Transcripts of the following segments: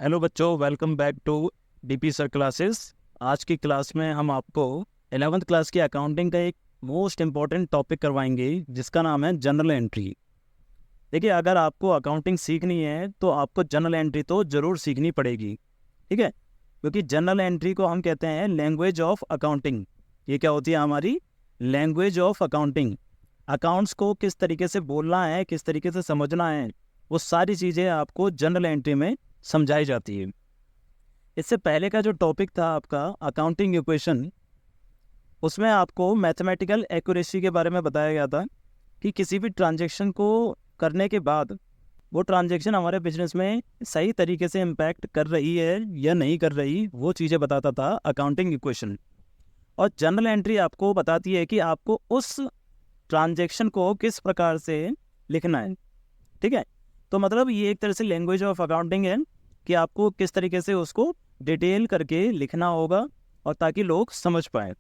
Hello बच्चों, welcome back to DP sir classes. आज की क्लास में हम आपको 11th क्लास की अकाउंटिंग का एक मोस्ट इम्पॉर्टेंट टॉपिक करवाएंगे जिसका नाम है जनरल एंट्री। देखिए, अगर आपको अकाउंटिंग सीखनी है तो आपको जनरल एंट्री तो ज़रूर सीखनी पड़ेगी, ठीक है। क्योंकि जनरल एंट्री को हम कहते हैं लैंग्वेज ऑफ अकाउंटिंग। ये क्या होती है? हमारी लैंग्वेज ऑफ अकाउंटिंग। अकाउंट्स को किस तरीके से बोलना है, किस तरीके से समझना है, वो सारी चीज़ें आपको जनरल एंट्री में समझाई जाती है। इससे पहले का जो टॉपिक था आपका अकाउंटिंग इक्वेशन, उसमें आपको मैथमेटिकल एक्यूरेसी के बारे में बताया गया था कि किसी भी ट्रांजैक्शन को करने के बाद वो ट्रांजैक्शन हमारे बिजनेस में सही तरीके से इम्पैक्ट कर रही है या नहीं कर रही, वो चीज़ें बताता था अकाउंटिंग इक्वेशन। और जनरल एंट्री आपको बताती है कि आपको उस ट्रांजैक्शन को किस प्रकार से लिखना है, ठीक है। तो मतलब ये एक तरह से लैंग्वेज ऑफ अकाउंटिंग है कि आपको किस तरीके से उसको डिटेल करके लिखना होगा और ताकि लोग समझ पाए,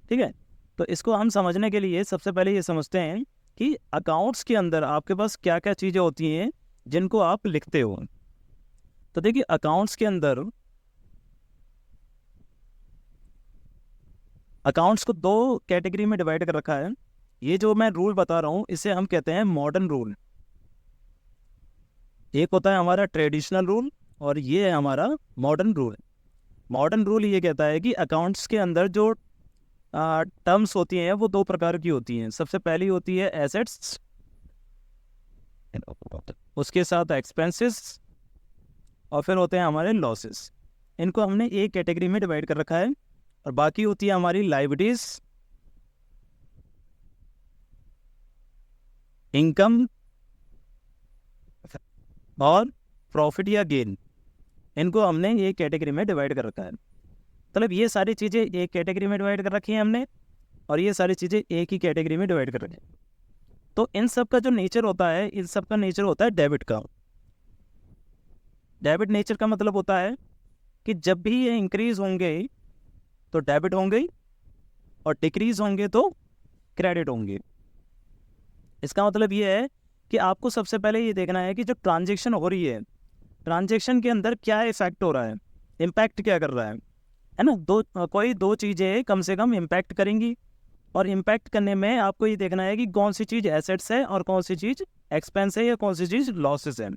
ठीक है। तो इसको हम समझने के लिए सबसे पहले ये समझते हैं कि अकाउंट्स के अंदर आपके पास क्या क्या चीज़ें होती हैं जिनको आप लिखते हो। तो देखिए, अकाउंट्स के अंदर अकाउंट्स को दो कैटेगरी में डिवाइड कर रखा है। ये जो मैं रूल बता रहा हूँ इसे हम कहते हैं मॉडर्न रूल। एक होता है हमारा ट्रेडिशनल रूल और ये है हमारा मॉडर्न रूल। मॉडर्न रूल ये कहता है कि अकाउंट्स के अंदर जो टर्म्स होती हैं वो दो प्रकार की होती हैं। सबसे पहली होती है एसेट्स, उसके साथ एक्सपेंसेस, और फिर होते हैं हमारे लॉसेस। इनको हमने एक कैटेगरी में डिवाइड कर रखा है। और बाकी होती है हमारी लायबिलिटीज, इनकम और प्रॉफिट या गेन। इनको हमने एक कैटेगरी में डिवाइड कर रखा है। मतलब ये सारी चीज़ें एक कैटेगरी में डिवाइड कर रखी हैं हमने, और ये सारी चीज़ें एक ही कैटेगरी में डिवाइड कर रखी हैं। तो इन सब का जो नेचर होता है, इन सब का नेचर होता है डेबिट का। डेबिट नेचर का मतलब होता है कि जब भी ये इंक्रीज होंगे तो डेबिट होंगे और डिक्रीज होंगे तो क्रेडिट होंगे। इसका मतलब ये है कि आपको सबसे पहले ये देखना है कि जो ट्रांजैक्शन हो रही है, ट्रांजैक्शन के अंदर क्या इफेक्ट हो रहा है, इम्पैक्ट क्या कर रहा है ना। कोई दो चीज़ें कम से कम इम्पैक्ट करेंगी। और इम्पैक्ट करने में आपको ये देखना है कि कौन सी चीज़ एसेट्स है और कौन सी चीज़ एक्सपेंस है या कौन सी चीज़ लॉसेस है।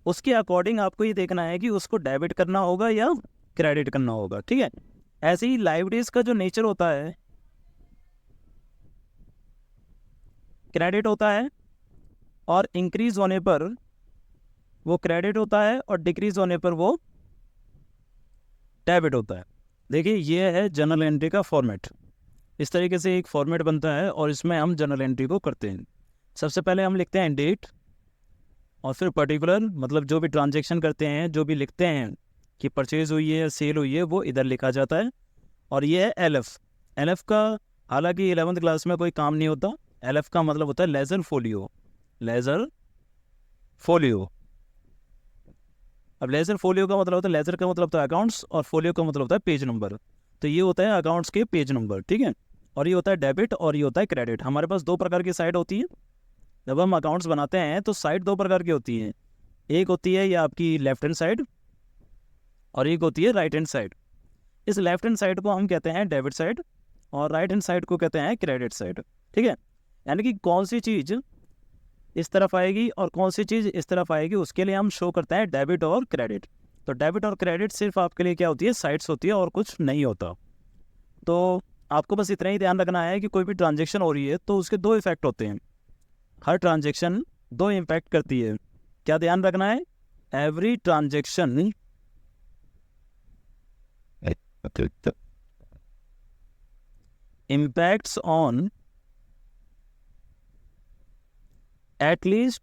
उसके अकॉर्डिंग आपको ये देखना है कि उसको डेबिट करना होगा या क्रेडिट करना होगा, ठीक है। ऐसे ही लायबिलिटीज का जो नेचर होता है, क्रेडिट होता है, और इंक्रीज होने पर वो क्रेडिट होता है और डिक्रीज होने पर वो डेबिट होता है। देखिए, ये है जनरल एंट्री का फॉर्मेट। इस तरीके से एक फॉर्मेट बनता है और इसमें हम जनरल एंट्री को करते हैं। सबसे पहले हम लिखते हैं डेट, और फिर पर्टिकुलर, मतलब जो भी ट्रांजैक्शन करते हैं, जो भी लिखते हैं कि परचेज हुई है या सेल हुई है, वो इधर लिखा जाता है। और ये है एलएफ। एलएफ का हालांकि 11th क्लास में कोई काम नहीं होता। एलएफ का मतलब होता है लेजर फोलियो। Ledger folio. अब लेजर फोलियो का मतलब होता है, लेजर का मतलब होता है अकाउंट्स और फोलियो का मतलब होता है पेज नंबर। तो ये होता है अकाउंट्स के पेज नंबर, ठीक है। और ये होता है डेबिट और ये होता है क्रेडिट। हमारे पास दो प्रकार की साइड होती है। जब हम अकाउंट्स बनाते हैं तो साइड दो प्रकार की होती हैं। एक होती है ये आपकी लेफ्ट हैंड साइड और एक होती है राइट हैंड साइड। इस लेफ्ट हैंड साइड को हम कहते हैं डेबिट साइड और राइट हैंड साइड को कहते हैं क्रेडिट साइड, ठीक है। यानी कि कौन सी चीज़ इस तरफ आएगी और कौन सी चीज़ इस तरफ आएगी, उसके लिए हम शो करते हैं डेबिट और क्रेडिट। तो डेबिट और क्रेडिट सिर्फ आपके लिए क्या होती है, साइड्स होती है और कुछ नहीं होता। तो आपको बस इतना ही ध्यान रखना है कि कोई भी ट्रांजेक्शन हो रही है तो उसके दो इफेक्ट होते हैं। हर ट्रांजेक्शन दो इम्पैक्ट करती है। क्या ध्यान रखना है? Every transaction impacts on at least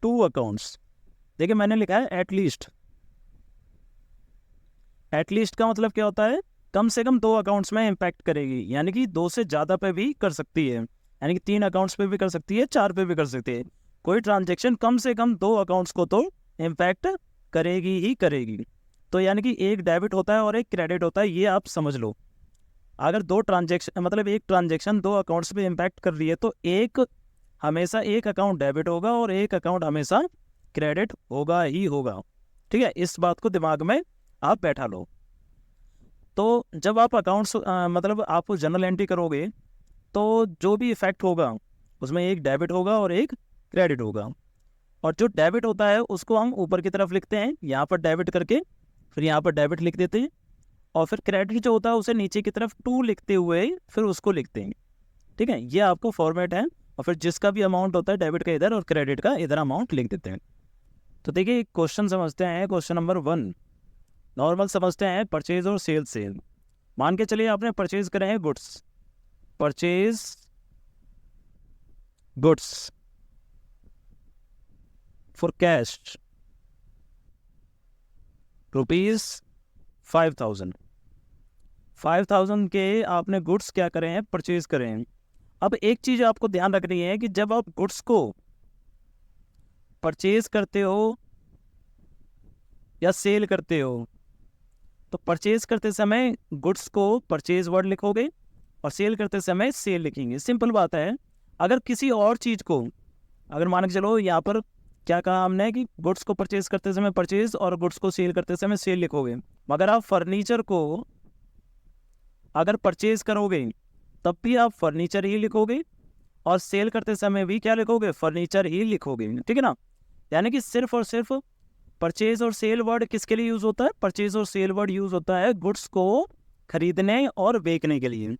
two accounts. देखिए, मैंने लिखा है एटलीस्ट। एटलीस्ट का मतलब क्या होता है? कम से कम दो अकाउंट्स में इम्पैक्ट करेगी, यानी कि दो से ज़्यादा पे भी कर सकती है। यानी कि 3 अकाउंट्स पे भी कर सकती है, 4 पे भी कर सकती है। कोई ट्रांजेक्शन कम से कम दो अकाउंट्स को तो इम्पैक्ट करेगी ही करेगी। तो यानी कि एक डेबिट होता है और एक क्रेडिट होता है, ये आप समझ लो। अगर दो ट्रांजेक्शन, मतलब एक ट्रांजेक्शन दो अकाउंट्स पे इम्पैक्ट कर रही है तो एक हमेशा एक अकाउंट डेबिट होगा और एक अकाउंट हमेशा क्रेडिट होगा ही होगा। ठीक है, इस बात को दिमाग में आप बैठा लो। तो जब आप अकाउंट्स मतलब आप जनरल एंट्री करोगे तो जो भी इफेक्ट होगा उसमें एक डेबिट होगा और एक क्रेडिट होगा। और जो डेबिट होता है उसको हम ऊपर की तरफ लिखते हैं, यहाँ पर डेबिट करके, फिर यहाँ पर डेबिट लिख देते हैं। और फिर क्रेडिट जो होता है उसे नीचे की तरफ 2 लिखते हुए फिर उसको लिखते हैं। ठीक है, ये आपको फॉर्मेट है। और फिर जिसका भी अमाउंट होता है डेबिट का इधर और क्रेडिट का इधर अमाउंट लिख देते हैं। तो देखिए क्वेश्चन समझते हैं, क्वेश्चन नंबर 1 नॉर्मल समझते हैं, परचेज और सेल से। मान के चलिए आपने परचेज करे हैं goods, purchase goods for cash ₹5,000 के आपने गुड्स क्या करे हैं, परचेज करे हैं। अब एक चीज आपको ध्यान रखनी है कि जब आप गुड्स को परचेज करते हो या सेल करते हो, तो परचेज करते समय गुड्स को परचेज वर्ड लिखोगे और सेल करते समय सेल लिखेंगे। सिंपल बात है। अगर किसी और चीज को, अगर मान के चलो यहाँ पर क्या कहा हमने कि गुड्स को परचेज करते समय परचेज और गुड्स को सेल करते समय सेल लिखोगे, मगर आप फर्नीचर को अगर परचेज करोगे तब भी आप फर्नीचर ही लिखोगे और सेल करते समय भी क्या लिखोगे, फर्नीचर ही लिखोगे। ठीक है ना। यानी कि सिर्फ और सिर्फ परचेज और सेल वर्ड किसके लिए यूज होता है, परचेज और सेल वर्ड यूज होता है गुड्स को खरीदने और बेचने के लिए।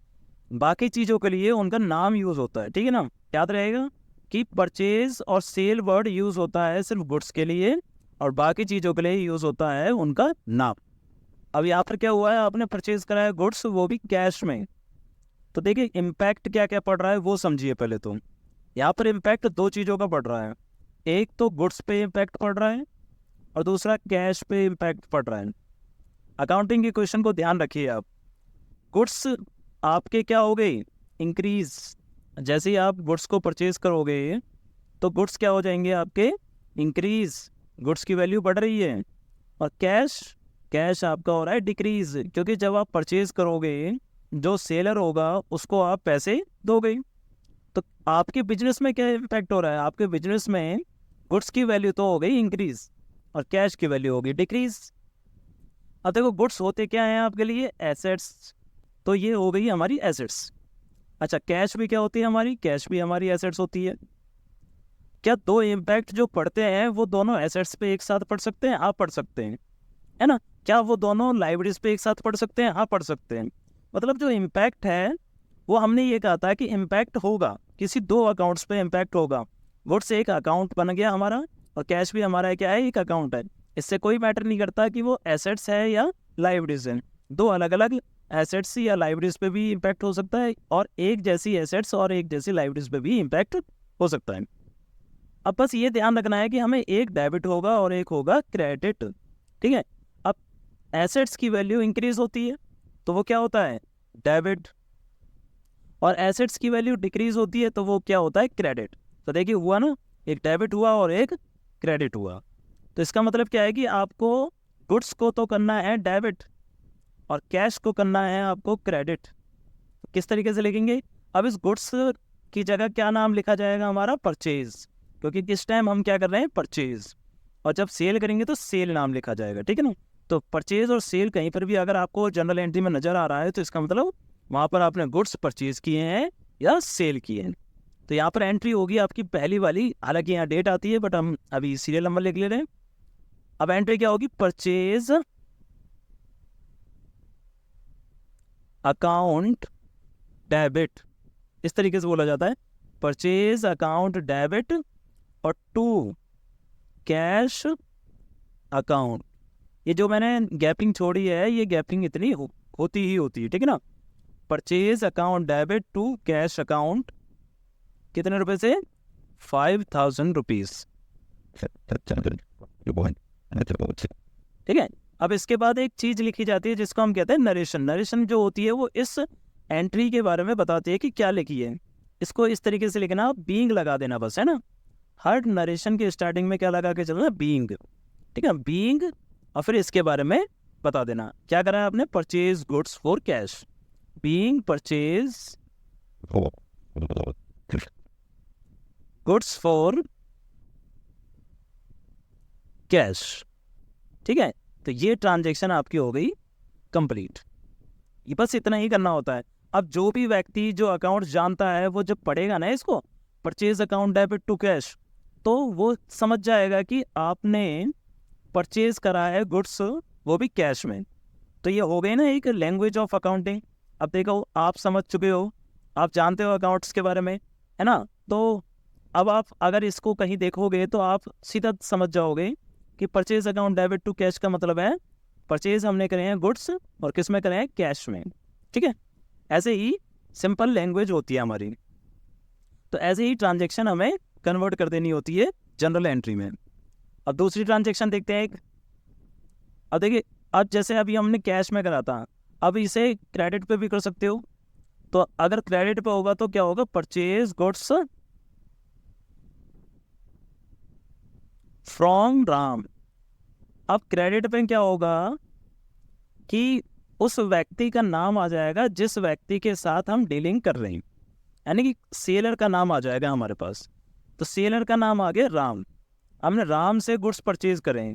बाकी चीजों के लिए उनका नाम यूज होता है। ठीक है ना, याद रहेगा कि परचेज और सेल वर्ड यूज होता है सिर्फ गुड्स के लिए और बाकी चीजों के लिए यूज होता है उनका नाम। अब यहाँ पर क्या हुआ है, आपने परचेज करा है गुड्स, वो भी कैश में। तो देखिए इम्पैक्ट क्या क्या पड़ रहा है वो समझिए पहले। तो यहाँ पर इम्पैक्ट 2 चीज़ों का पड़ रहा है, एक तो गुड्स पे इम्पैक्ट पड़ रहा है और दूसरा कैश पे इम्पैक्ट पड़ रहा है। अकाउंटिंग के क्वेश्चन को ध्यान रखिए आप। गुड्स आपके क्या हो गए, इंक्रीज। जैसे ही आप गुड्स को परचेज करोगे तो गुड्स क्या हो जाएंगे आपके, इंक्रीज, गुड्स की वैल्यू बढ़ रही है। और कैश, कैश आपका हो रहा है डिक्रीज, क्योंकि जब आप परचेज करोगे जो सेलर होगा उसको आप पैसे दोगे। तो आपके बिजनेस में क्या इम्पैक्ट हो रहा है, आपके बिजनेस में गुड्स की वैल्यू तो हो गई इंक्रीज और कैश की वैल्यू होगी डिक्रीज। अब देखो गुड्स होते क्या हैं आपके लिए, एसेट्स। तो ये हो गई हमारी एसेट्स। अच्छा, कैश भी क्या होती है हमारी, कैश भी हमारी एसेट्स होती है। क्या 2 इम्पैक्ट जो पढ़ते हैं वो दोनों एसेट्स पे एक साथ पढ़ सकते हैं, आप पढ़ सकते हैं, है ना। क्या वो दोनों लाइब्रेरीज पे एक साथ पढ़ सकते हैं, हाँ पढ़ सकते हैं। मतलब जो इम्पैक्ट है वो हमने ये कहा था कि इम्पैक्ट होगा किसी 2 अकाउंट्स पे इम्पैक्ट होगा। गुड्स एक अकाउंट बन गया हमारा और कैश भी हमारा क्या है, एक अकाउंट है। इससे कोई मैटर नहीं करता कि वो एसेट्स है या लाइब्रेरीज है। 2 अलग अलग एसेट्स या लाइब्रेरीज पे भी इम्पैक्ट हो सकता है और एक जैसी एसेट्स और एक जैसी लाइब्रेरीज पे भी इम्पैक्ट हो सकता है। अब बस ये ध्यान रखना है कि हमें एक डेबिट होगा और एक होगा क्रेडिट। ठीक है। अब एसेट्स की वैल्यू इंक्रीज होती है तो वो क्या होता है, डेबिट, और एसेट्स की वैल्यू डिक्रीज होती है तो वो क्या होता है, क्रेडिट। तो देखिए हुआ ना, एक डेबिट हुआ और एक क्रेडिट हुआ। तो इसका मतलब क्या है कि आपको गुड्स को तो करना है डेबिट और कैश को करना है आपको क्रेडिट। किस तरीके से लिखेंगे, अब इस गुड्स की जगह क्या नाम लिखा जाएगा हमारा, परचेज, क्योंकि किस टाइम हम क्या कर रहे हैं, परचेज। और जब सेल करेंगे तो सेल नाम लिखा जाएगा। ठीक है ना। तो परचेज और सेल कहीं पर भी अगर आपको जनरल एंट्री में नजर आ रहा है तो इसका मतलब वहां पर आपने गुड्स परचेज किए हैं या सेल किए हैं। तो यहाँ पर एंट्री होगी आपकी पहली वाली, हालांकि यहाँ डेट आती है बट हम अभी सीरियल नंबर लिख ले रहे हैं। अब एंट्री क्या होगी, परचेज अकाउंट डेबिट, इस तरीके से बोला जाता है, परचेज अकाउंट डेबिट और टू कैश अकाउंट। ये जो मैंने गैपिंग छोड़ी है ये गैपिंग इतनी होती ही होती है। ठीक है ना। Purchase account debit to cash account, कितने रुपए से, 5,000 रुपीज। ठीक है। अब इसके बाद एक चीज लिखी जाती है जिसको हम कहते हैं नरेशन। नरेशन जो होती है वो इस एंट्री के बारे में बताती है कि क्या लिखी है। इसको इस तरीके से लिखना, बीइंग लगा देना बस, है ना। हर नरेशन के स्टार्टिंग में क्या लगा के चलना, बीइंग। ठीक है, बीइंग, और फिर इसके बारे में बता देना क्या करा है आपने, purchase goods for cash, being purchase goods for cash. ठीक है, तो ये ट्रांजेक्शन आपकी हो गई कंप्लीट। ये बस इतना ही करना होता है। अब जो भी व्यक्ति जो अकाउंट जानता है वो जब पढ़ेगा ना इसको, purchase account debit to cash, तो वो समझ जाएगा कि आपने परचेज करा है गुड्स, वो भी कैश में। तो ये हो गई ना एक लैंग्वेज ऑफ अकाउंटिंग। अब देखो आप समझ चुके हो, आप जानते हो अकाउंट्स के बारे में, है ना। तो अब आप अगर इसको कहीं देखोगे तो आप सीधा समझ जाओगे कि purchase account debit to cash का मतलब है परचेज हमने करे हैं गुड्स और किस में करे हैं, कैश में। ठीक है, ऐसे ही सिंपल लैंग्वेज होती है हमारी। तो ऐसे ही ट्रांजेक्शन हमें कन्वर्ट कर देनी होती है जनरल एंट्री में। अब दूसरी ट्रांजेक्शन देखते हैं एक। अब देखिए, अब जैसे अभी हमने कैश में करा था, अब इसे क्रेडिट पे भी कर सकते हो। तो अगर क्रेडिट पे होगा तो क्या होगा, परचेज गुड्स फ्रॉम राम। अब क्रेडिट पे क्या होगा कि उस व्यक्ति का नाम आ जाएगा जिस व्यक्ति के साथ हम डीलिंग कर रहे हैं, यानी कि सेलर का नाम आ जाएगा हमारे पास। तो सेलर का नाम आ गया राम, हमने राम से गुड्स परचेज करें।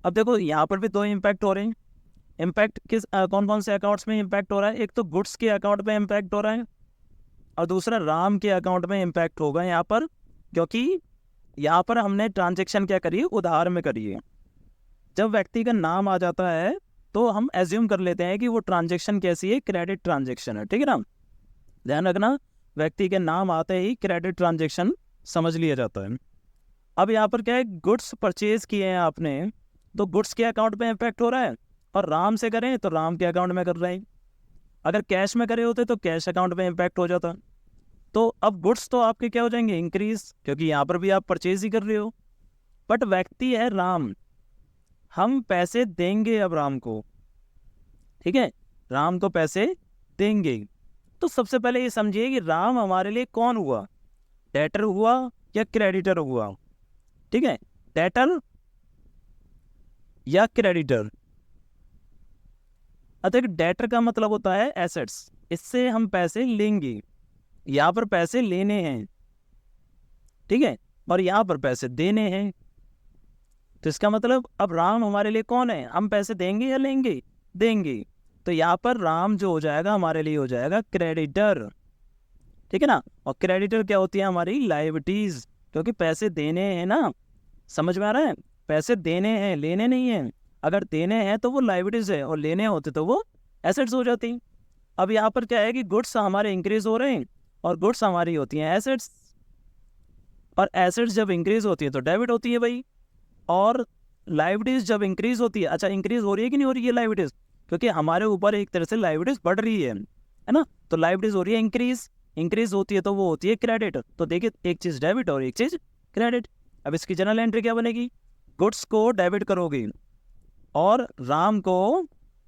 अब देखो यहाँ पर भी दो इम्पैक्ट हो रहे हैं। इम्पैक्ट किस कौन कौन से अकाउंट्स में इम्पैक्ट हो रहा है, एक तो गुड्स के अकाउंट में इम्पैक्ट हो रहा है और दूसरा राम के अकाउंट में इम्पैक्ट होगा यहाँ पर, क्योंकि यहाँ पर हमने ट्रांजेक्शन क्या करी है, उधार में करी है। जब व्यक्ति का नाम आ जाता है तो हम एज्यूम कर लेते हैं कि वो ट्रांजेक्शन कैसी है, क्रेडिट ट्रांजेक्शन है। ठीक है ना, ध्यान रखना, व्यक्ति के नाम आते ही क्रेडिट ट्रांजेक्शन समझ लिया जाता है। अब यहाँ पर क्या है, गुड्स परचेज किए हैं आपने, तो गुड्स के अकाउंट में इम्पैक्ट हो रहा है, और राम से करें तो राम के अकाउंट में कर रहे हैं। अगर कैश में करे होते तो कैश अकाउंट में इम्पैक्ट हो जाता। तो अब गुड्स तो आपके क्या हो जाएंगे, इंक्रीज, क्योंकि यहाँ पर भी आप परचेज ही कर रहे हो। बट व्यक्ति है राम, हम पैसे देंगे अब राम को। ठीक है, राम को पैसे देंगे। तो सबसे पहले ये समझिए कि राम हमारे लिए कौन हुआ, डेटर हुआ या क्रेडिटर हुआ। ठीक है, डेटर या क्रेडिटर। अतः डेटर का मतलब होता है एसेट्स, इससे हम पैसे लेंगे, यहाँ पर पैसे लेने हैं। ठीक है, और यहाँ पर पैसे देने हैं। तो इसका मतलब अब राम हमारे लिए कौन है, हम पैसे देंगे या लेंगे, देंगे। तो यहाँ पर राम जो हो जाएगा हमारे लिए हो जाएगा क्रेडिटर। ठीक है ना, और क्रेडिटर क्या होती है, हमारी लायबिलिटीज, क्योंकि पैसे देने हैं ना, समझ में आ रहा है, पैसे देने हैं, लेने नहीं हैं। अगर देने हैं तो वो लायबिलिटीज है और लेने होते तो वो एसेट्स हो जाती। अब यहाँ पर क्या है कि गुड्स हमारे इंक्रीज हो रहे हैं और गुड्स हमारी होती हैं एसेट्स, और एसेट्स जब इंक्रीज होती है तो डेबिट होती है भाई, और लायबिलिटीज जब इंक्रीज होती है, अच्छा इंक्रीज हो रही है कि नहीं हो रही है लायबिलिटीज, क्योंकि हमारे ऊपर एक तरह से लायबिलिटीज बढ़ रही है ना। तो लायबिलिटीज हो रही है इंक्रीज, इंक्रीज होती है तो वो होती है क्रेडिट। तो देखिए, एक चीज डेबिट और एक चीज क्रेडिट। अब इसकी जनरल एंट्री क्या बनेगी, गुड्स को डेबिट करोगे और राम को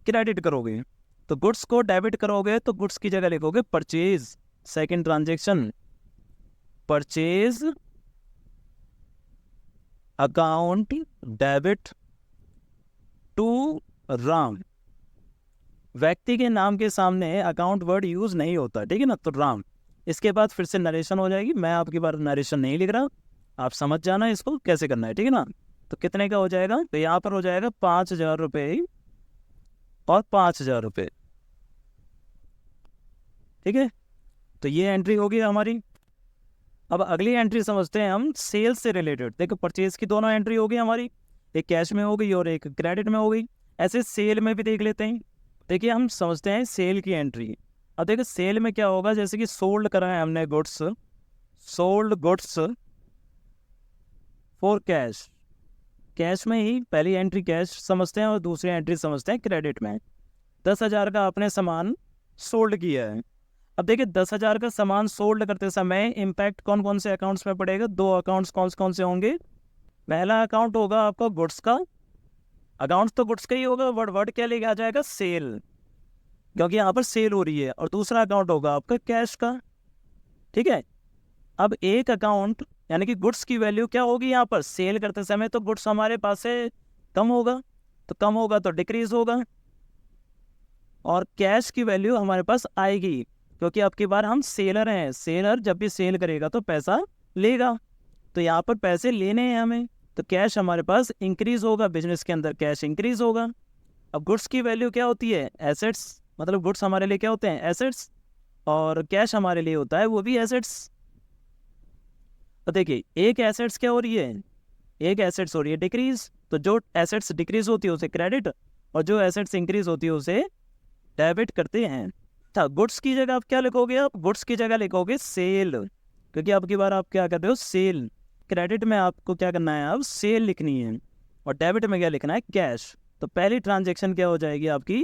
क्रेडिट करोगे। तो गुड्स को डेबिट करोगे तो गुड्स की जगह लिखोगे purchase, second transaction, purchase account debit to Ram. व्यक्ति के नाम के सामने अकाउंट वर्ड यूज नहीं होता, ठीक है ना, तो राम। इसके बाद फिर से नरेशन हो जाएगी, मैं आपकी बार नरेशन नहीं लिख रहा, आप समझ जाना इसको कैसे करना है, ठीक है ना। तो कितने का हो जाएगा, तो यहाँ पर हो जाएगा 5,000 रुपये और 5,000 रुपये। ठीक है, तो ये एंट्री होगी हमारी। अब अगली एंट्री समझते हैं हम सेल्स से रिलेटेड। देखो, परचेज की दोनों एंट्री होगी हमारी, एक कैश में हो गई और एक क्रेडिट में हो गई। ऐसे सेल में भी देख लेते हैं। देखिए, हम समझते हैं सेल की एंट्री। अब देखो सेल में क्या होगा, जैसे कि सोल्ड करा है हमने goods, sold goods for cash. Cash में ही पहली एंट्री कैश समझते हैं और दूसरी एंट्री समझते हैं क्रेडिट में। 10,000 का आपने सामान सोल्ड किया है। अब देखिए, 10,000 का सामान सोल्ड करते समय इम्पैक्ट कौन कौन से अकाउंट्स में पड़ेगा, दो अकाउंट्स कौन कौन से होंगे। पहला अकाउंट होगा आपका गुड्स का, अकाउंट्स तो गुड्स का ही होगा, वर्ड क्या लेके आ जाएगा, सेल, क्योंकि यहाँ पर सेल हो रही है। और दूसरा अकाउंट होगा आपका कैश का। ठीक है, अब एक अकाउंट यानी कि गुड्स की वैल्यू क्या होगी यहाँ पर, सेल करते समय तो गुड्स हमारे पास से कम होगा, तो कम होगा तो डिक्रीज होगा, और कैश की वैल्यू हमारे पास आएगी, क्योंकि अब की बार हम सेलर हैं। सेलर जब भी सेल करेगा तो पैसा लेगा, तो यहाँ पर पैसे लेने हैं हमें, तो कैश हमारे पास इंक्रीज होगा, बिजनेस के अंदर कैश इंक्रीज होगा। अब गुड्स की वैल्यू क्या होती है, एसेट्स, मतलब गुड्स हमारे लिए क्या होते हैं, एसेट्स, और कैश हमारे लिए होता है वो भी एसेट्स। तो देखिए एक एसेट्स क्या हो रही है, एक एसेट्स हो रही है डिक्रीज, तो जो एसेट्स डिक्रीज होती है उसे क्रेडिट और जो एसेट्स इंक्रीज होती है उसे डेबिट करते हैं। अच्छा, गुड्स की जगह आप क्या लिखोगे, आप गुड्स की जगह लिखोगे सेल, क्योंकि अब की बार आप क्या कर रहे हो, सेल। क्रेडिट में आपको क्या करना है, अब सेल लिखनी है, और डेबिट में क्या लिखना है, कैश। तो पहली ट्रांजेक्शन क्या हो जाएगी आपकी,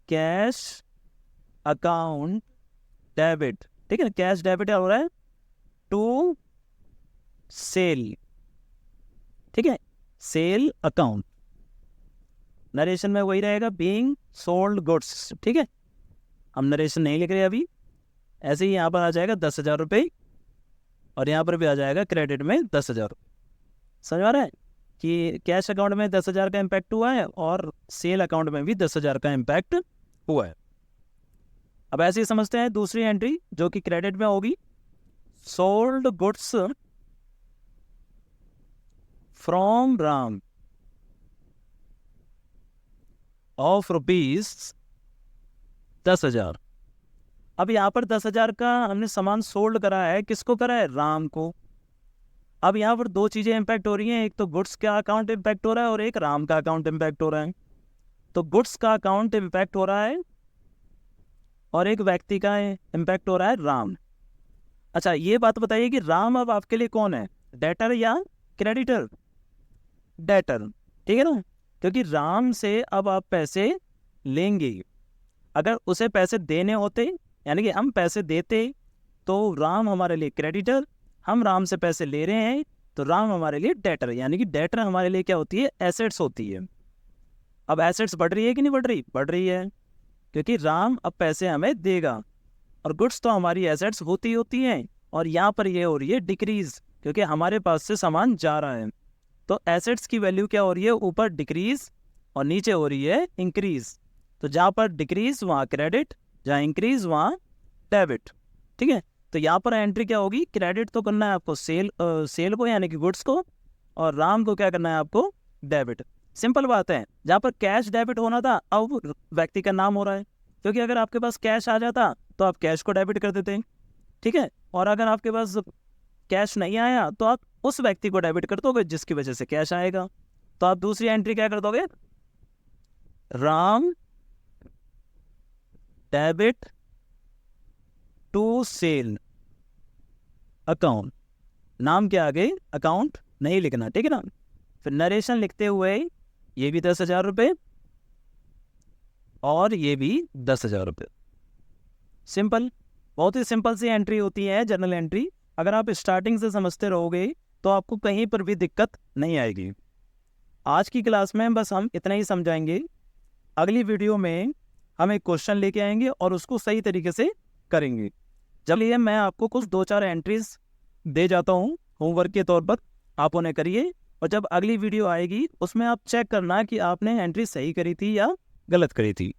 कैश अकाउंट डेबिट, ठीक है ना, कैश डेबिट हो रहा है टू सेल, ठीक है, सेल अकाउंट। नरेशन में वही रहेगा, बीइंग सोल्ड गुड्स, ठीक है। हम नरेशन नहीं लिख रहे अभी, ऐसे ही यहाँ पर आ जाएगा 10,000 रुपये, और यहाँ पर भी आ जाएगा क्रेडिट में 10,000 रुपये। समझ आ रहा है कि कैश अकाउंट में 10,000 का इम्पैक्ट हुआ है और सेल अकाउंट में भी 10,000 का इम्पैक्ट हुआ है। अब ऐसे ही समझते हैं दूसरी एंट्री जो कि क्रेडिट में होगी, sold goods from Ram of ₹10,000। अब यहाँ पर 10,000 का हमने सामान सोल्ड करा है, किसको करा है, राम को। अब यहाँ पर दो चीजें इंपैक्ट हो रही हैं, एक तो गुड्स का अकाउंट इंपैक्ट हो रहा है और एक राम का अकाउंट इंपैक्ट हो रहा है। तो गुड्स का अकाउंट इंपैक्ट हो रहा है और एक व्यक्ति का इंपैक्ट हो रहा है, राम। अच्छा ये बात बताइए कि राम अब आपके लिए कौन है, डेटर या क्रेडिटर, डेटर, ठीक है ना, क्योंकि राम से अब आप पैसे लेंगे। अगर उसे पैसे देने होते, यानी कि हम पैसे देते, तो राम हमारे लिए क्रेडिटर, हम राम से पैसे ले रहे हैं तो राम हमारे लिए डेटर, यानी कि डेटर हमारे लिए क्या होती है, एसेट्स होती है। अब एसेट्स बढ़ रही है कि नहीं बढ़ रही, बढ़ रही है, क्योंकि राम अब पैसे हमें देगा, और गुड्स तो हमारी एसेट्स होती हैं, और यहाँ पर ये हो रही है डिक्रीज, क्योंकि हमारे पास से सामान जा रहा है। तो एसेट्स की वैल्यू क्या हो रही है, ऊपर डिक्रीज और नीचे हो रही है इंक्रीज। तो जहाँ पर डिक्रीज वहाँ क्रेडिट, जहाँ इंक्रीज वहाँ डेबिट, ठीक है। तो यहाँ पर एंट्री क्या होगी, क्रेडिट तो करना है आपको सेल को, यानी कि गुड्स को, और राम को क्या करना है आपको, डेबिट। सिंपल बात है, जहाँ पर कैश डेबिट होना था अब व्यक्ति का नाम हो रहा है, क्योंकि अगर आपके पास कैश आ जाता तो आप कैश को डेबिट कर देते, ठीक है, और अगर आपके पास कैश नहीं आया तो आप उस व्यक्ति को डेबिट कर दोगे जिसकी वजह से कैश आएगा। तो आप दूसरी एंट्री क्या कर दोगे, Ram debit to sale account, नाम के आगे अकाउंट नहीं लिखना, ठीक है ना। फिर नरेशन लिखते हुए ये भी 10,000 रुपये और ये भी 10,000 रुपये। सिंपल, बहुत ही सिंपल सी एंट्री होती है जर्नल एंट्री। अगर आप स्टार्टिंग से समझते रहोगे तो आपको कहीं पर भी दिक्कत नहीं आएगी। आज की क्लास में बस हम इतना ही समझाएंगे, अगली वीडियो में हम एक क्वेश्चन लेके आएंगे और उसको सही तरीके से करेंगे। चलिए मैं आपको कुछ 2-4 एंट्रीज दे जाता हूँ होमवर्क के तौर पर, आप उन्हें करिए, और जब अगली वीडियो आएगी उसमें आप चेक करना कि आपने एंट्री सही करी थी या गलत करी थी।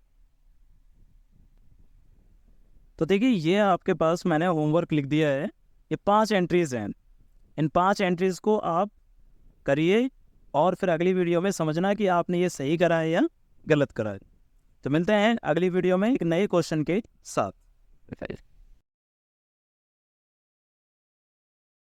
तो देखिए ये आपके पास मैंने होमवर्क लिख दिया है, ये 5 एंट्रीज हैं, इन 5 एंट्रीज को आप करिए और फिर अगली वीडियो में समझना कि आपने ये सही करा है या गलत करा है। तो मिलते हैं अगली वीडियो में एक नए क्वेश्चन के साथ।